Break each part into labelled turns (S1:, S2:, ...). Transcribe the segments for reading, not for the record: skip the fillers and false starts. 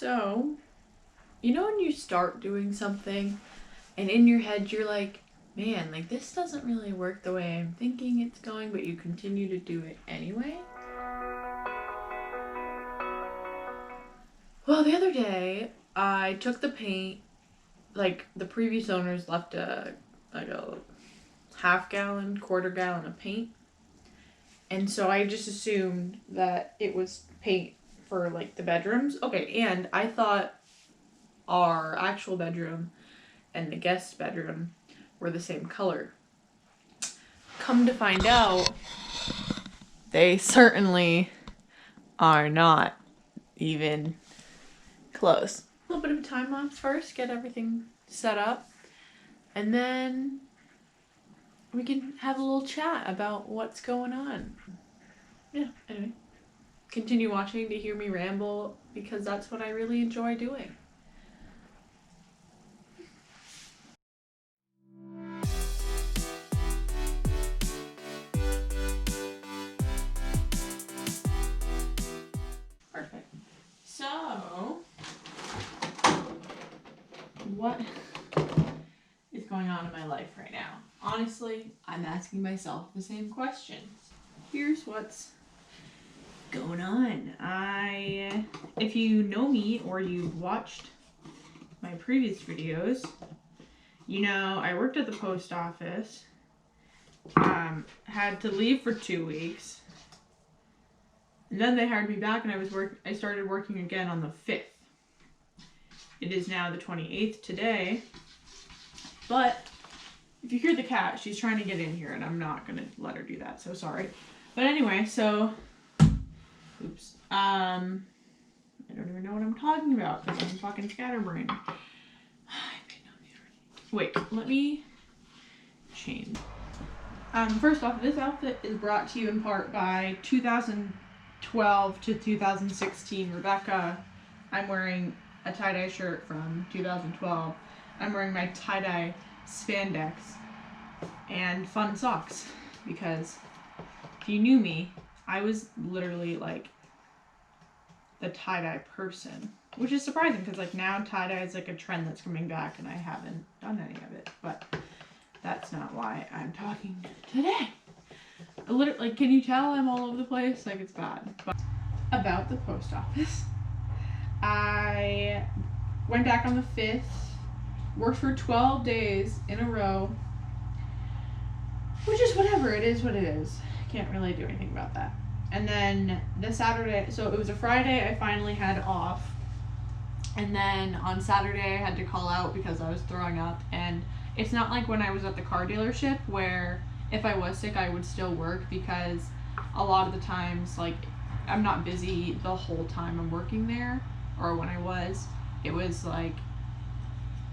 S1: So, you know when you start doing something and in your head you're like, man, like this doesn't really work the way I'm thinking it's going, but you continue to do it anyway? Well, the other day I took the paint, like the previous owners left a half gallon, quarter gallon of paint. And so I just assumed that it was paint for like the bedrooms. Okay, and I thought our actual bedroom and the guest bedroom were the same color. Come to find out, they certainly are not even close. A little bit of a time lapse first, get everything set up, and then we can have a little chat about what's going on. Yeah, anyway. Continue watching to hear me ramble because that's what I really enjoy doing. Perfect. So, what is going on in my life right now? Honestly, I'm asking myself the same questions. Here's what's going on. If you know me or you've watched my previous videos, you know I worked at the post office, had to leave for 2 weeks, and then they hired me back and I started working again on the 5th. It is now the 28th today, but if you hear the cat, she's trying to get in here and I'm not gonna let her do that, so sorry. But anyway, so oops. I don't even know what I'm talking about because I'm fucking scatterbrained. Wait, let me change. First off, this outfit is brought to you in part by 2012 to 2016 Rebecca. I'm wearing a tie-dye shirt from 2012. I'm wearing my tie-dye spandex and fun socks because if you knew me, I was literally like the tie-dye person, which is surprising because like now tie-dye is like a trend that's coming back and I haven't done any of it, but that's not why I'm talking today. Like, can you tell I'm all over the place? Like, it's bad. But about the post office, I went back on the 5th, worked for 12 days in a row, which is whatever. It is what it is. Can't really do anything about that. And then the Saturday, so it was a Friday, I finally had off. And then on Saturday, I had to call out because I was throwing up. And it's not like when I was at the car dealership where if I was sick, I would still work because a lot of the times, like, I'm not busy the whole time I'm working there. Or when I was, it was like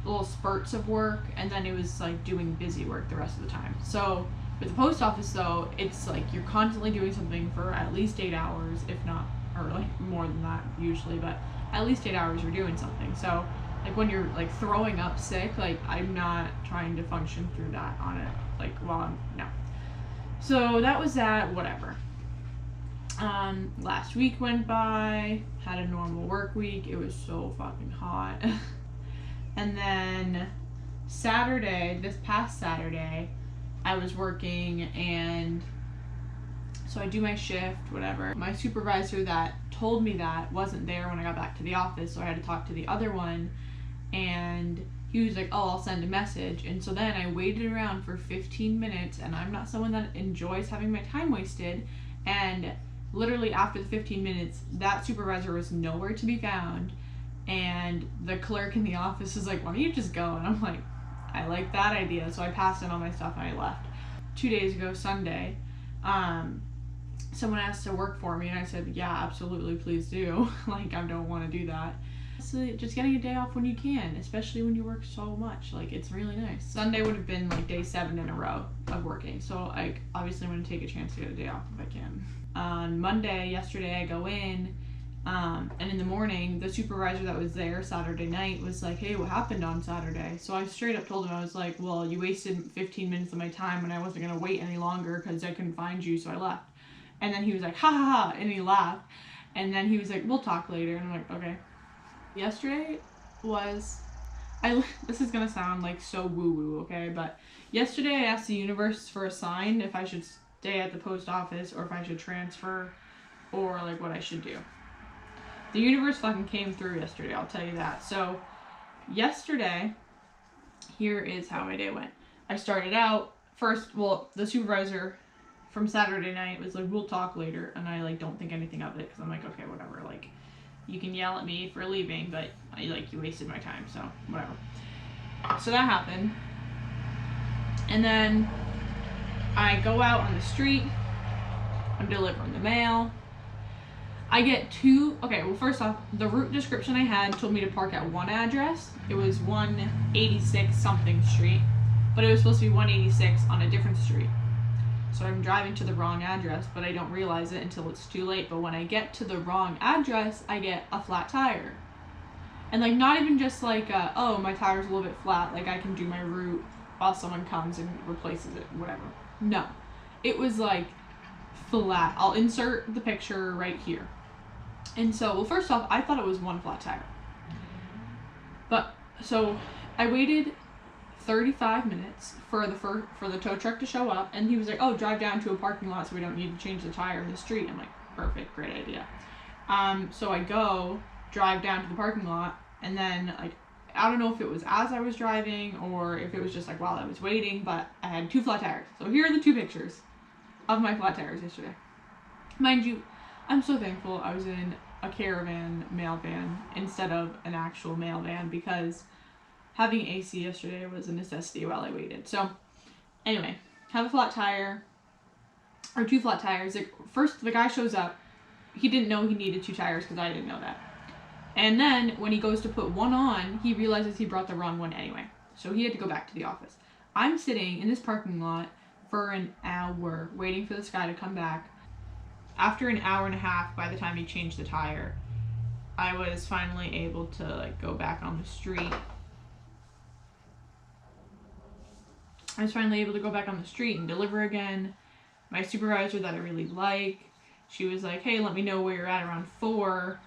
S1: little spurts of work. And then it was like doing busy work the rest of the time. So with the post office, though, it's like you're constantly doing something for at least 8 hours, if not, or like more than that usually, but at least 8 hours you're doing something. So like when you're like throwing up sick, like I'm not trying to function through that on it, like while I'm, no. So that was that, whatever. Last week went by, had a normal work week. It was so fucking hot. And then Saturday, this past Saturday, I was working and so I do my shift, whatever. My supervisor that told me that wasn't there when I got back to the office, so I had to talk to the other one and he was like, oh, I'll send a message. And so then I waited around for 15 minutes and I'm not someone that enjoys having my time wasted. And literally after the 15 minutes, that supervisor was nowhere to be found. And the clerk in the office is like, why don't you just go? And I'm like, I like that idea. So I passed in all my stuff and I left. 2 days ago, Sunday, someone asked to work for me and I said, yeah, absolutely, please do. Like, I don't want to do that. So just getting a day off when you can, especially when you work so much, like, it's really nice. Sunday would have been like day 7 in a row of working. So like, obviously I'm going to take a chance to get a day off if I can. On Monday, yesterday, I go in, and in the morning, the supervisor that was there Saturday night was like, hey, what happened on Saturday? So I straight up told him, I was like, well, you wasted 15 minutes of my time and I wasn't going to wait any longer because I couldn't find you, so I left. And then he was like, ha ha ha, and he laughed. And then he was like, we'll talk later. And I'm like, okay. Yesterday was, this is gonna sound like so woo-woo, okay, but yesterday I asked the universe for a sign if I should stay at the post office or if I should transfer or like what I should do. The universe fucking came through yesterday, I'll tell you that. So yesterday, here is how my day went. I started out first, well, the supervisor from Saturday night was like, we'll talk later, and I like don't think anything of it because I'm like, okay, whatever, like you can yell at me for leaving, but you wasted my time, so whatever. So that happened. And then I go out on the street, I'm delivering the mail. I get okay, well, first off, the route description I had told me to park at one address. It was 186 something street, but it was supposed to be 186 on a different street. So I'm driving to the wrong address, but I don't realize it until it's too late. But when I get to the wrong address, I get a flat tire. And like, not even just like, oh, my tire's a little bit flat, like I can do my route while someone comes and replaces it, whatever. No, it was like flat. I'll insert the picture right here. And so, well, first off, I thought it was one flat tire. But, so, I waited 35 minutes for the tow truck to show up, and he was like, oh, drive down to a parking lot so we don't need to change the tire in the street. I'm like, perfect, great idea. So I drive down to the parking lot, and then, like, I don't know if it was as I was driving or if it was just, like, while I was waiting, but I had 2 flat tires. So here are the 2 pictures of my flat tires yesterday. Mind you, I'm so thankful I was in a caravan mail van instead of an actual mail van because having AC yesterday was a necessity while I waited. So anyway, have a flat tire, or 2 flat tires. Like, first, the guy shows up. He didn't know he needed 2 tires because I didn't know that. And then when he goes to put one on, he realizes he brought the wrong one anyway. So he had to go back to the office. I'm sitting in this parking lot for an hour waiting for this guy to come back. After an hour and a half, by the time he changed the tire, I was finally able to like go back on the street. And deliver again. My supervisor that I really like, she was like, hey, let me know where you're at around 4.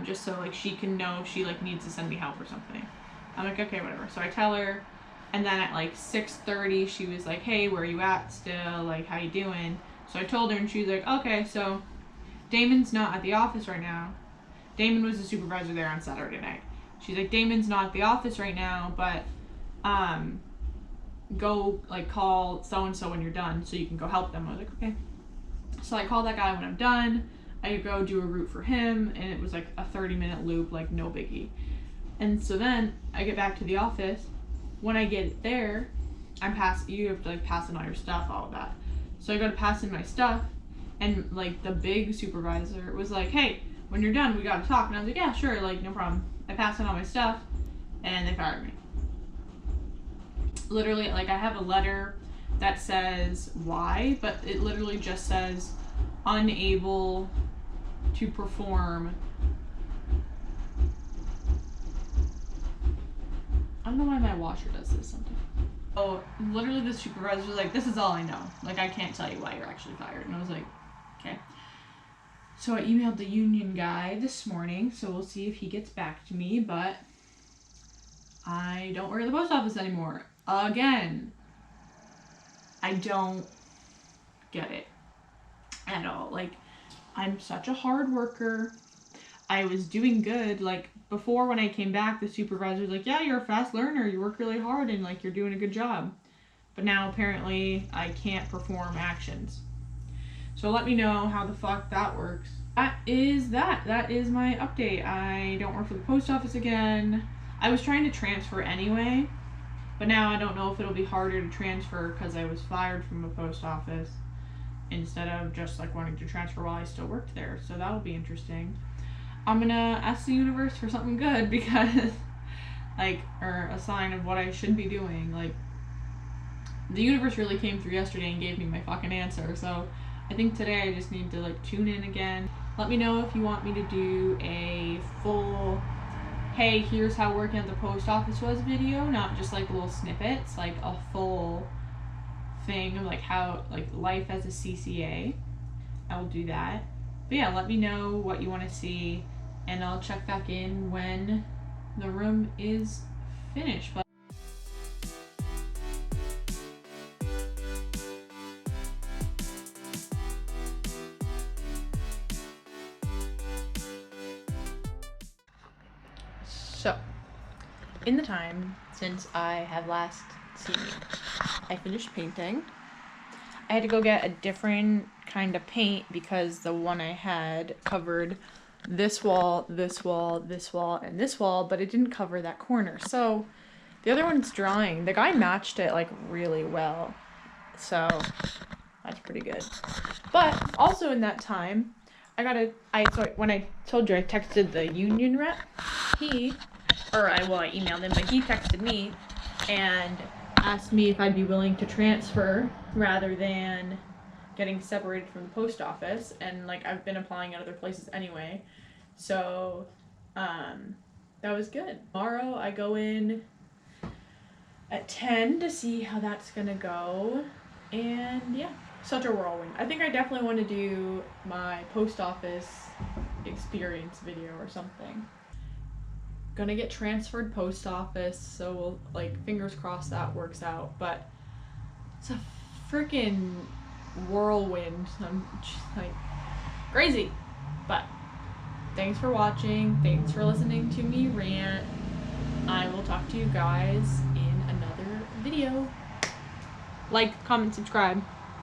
S1: Just so like she can know if she like needs to send me help or something. I'm like, okay, whatever. So I tell her, and then at like 6:30, she was like, hey, where are you at still? Like, how you doing? So I told her, and she was like, okay, so Damon's not at the office right now. Damon was the supervisor there on Saturday night. She's like, Damon's not at the office right now, but go like call so-and-so when you're done so you can go help them. I was like, okay. So I call that guy when I'm done. I go do a route for him, and it was like a 30-minute loop, like no biggie. And so then I get back to the office. When I get there, you have to like pass in all your stuff, all of that. So I go to pass in my stuff, and like the big supervisor was like, hey, when you're done, we gotta talk. And I was like, yeah, sure, like no problem. I passed in all my stuff, and they fired me. Literally, like I have a letter that says why, but it literally just says unable to perform. I don't know why my washer does this sometimes. Oh, literally the supervisor was like, this is all I know. Like, I can't tell you why you're actually fired. And I was like, okay. So I emailed the union guy this morning, so we'll see if he gets back to me, but I don't work at the post office anymore. Again. I don't get it at all. Like, I'm such a hard worker. I was doing good. Like, before when I came back, the supervisor was like, yeah, you're a fast learner. You work really hard and, like, you're doing a good job. But now, apparently, I can't perform actions. So let me know how the fuck that works. That is that. That is my update. I don't work for the post office again. I was trying to transfer anyway, but now I don't know if it'll be harder to transfer because I was fired from a post office instead of just like wanting to transfer while I still worked there. So that'll be interesting. I'm gonna ask the universe for something good because like, or a sign of what I should be doing. Like, the universe really came through yesterday and gave me my fucking answer. So I think today I just need to like tune in again. Let me know if you want me to do a full, hey, here's how working at the post office was video, not just like little snippets, like a full thing of like how, like life as a CCA. I will do that. But yeah, let me know what you want to see. and I'll check back in when the room is finished. But so, in the time since I have last seen you, I finished painting. I had to go get a different kind of paint because the one I had covered this wall, this wall, this wall, and this wall, but it didn't cover that corner. So the other one's drying. The guy matched it like really well. So that's pretty good. But also in that time, so when I told you I texted the union rep, I emailed him, but he texted me and asked me if I'd be willing to transfer rather than getting separated from the post office. And like, I've been applying at other places anyway, so that was good. Tomorrow I go in at 10 to see how that's gonna go, and yeah, such a whirlwind. I think I definitely want to do my post office experience video or something. Gonna get transferred post office, so we'll, like, fingers crossed that works out, but it's a freaking whirlwind. I'm just like crazy. But thanks for watching, thanks for listening to me rant. I will talk to you guys in another video. Like, comment, subscribe.